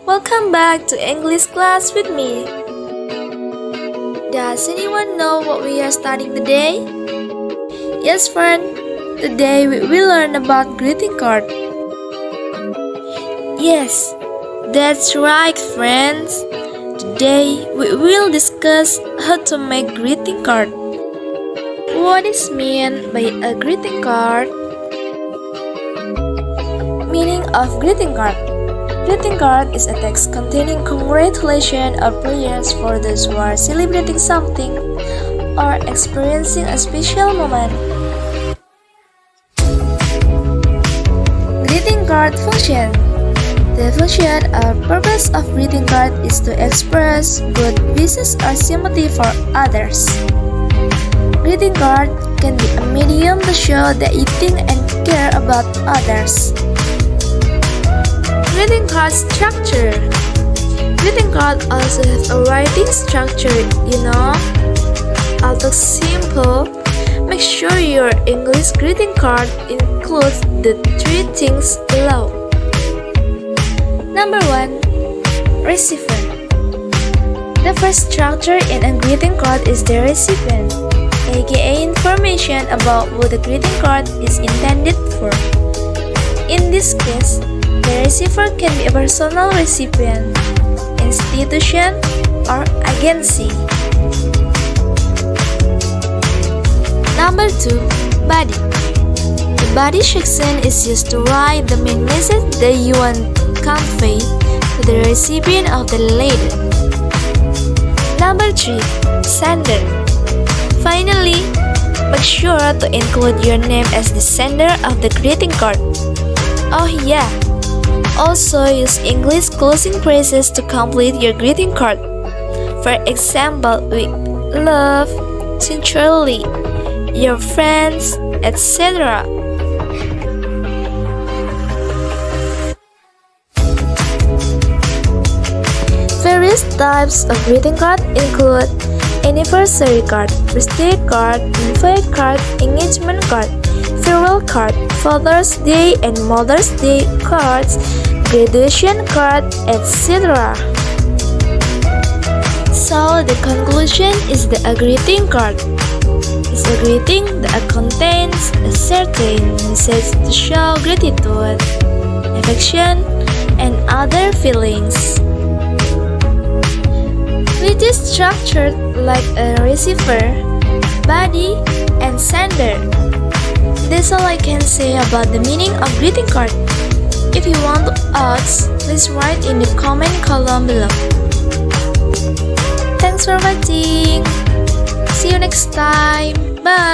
Welcome back to English class with me. Does anyone know what we are studying today? Yes, friend. Today we will learn about greeting card. Yes, that's right, friends. Today we will discuss how to make greeting card. What is meant by a greeting card? Meaning of greeting card. Greeting card is a text containing congratulations or prayers for those who are celebrating something or experiencing a special moment. Greeting card function. The function or purpose of greeting card is to express good wishes or sympathy for others. Greeting card can be a medium to show that you think and care about others. Greeting card structure. Greeting card also have a writing structure, Although simple, make sure your English greeting card includes the 3 things below. Number 1. Receiver. The first structure in a greeting card is the recipient, aka information about what the greeting card is intended for. In this case, the receiver can be a personal recipient, institution, or agency. Number 2. Body. The body section is used to write the main message that you want to convey to the recipient of the letter. Number 3. Sender. Finally, make sure to include your name as the sender of the greeting card. Oh yeah! Also use English closing phrases to complete your greeting card. For example, with love, sincerely, your friends, etc. Various types of greeting card include anniversary card, birthday card, invite card, engagement card, farewell card, Father's Day and Mother's Day cards, graduation card, etc. So the conclusion is that a greeting card is a greeting that contains a certain message to show gratitude, affection, and other feelings. Which is structured like a receiver, body, and sender. That's all I can say about the meaning of greeting card. If you want to ask, please write in the comment column below. Thanks for watching. See you next time. Bye.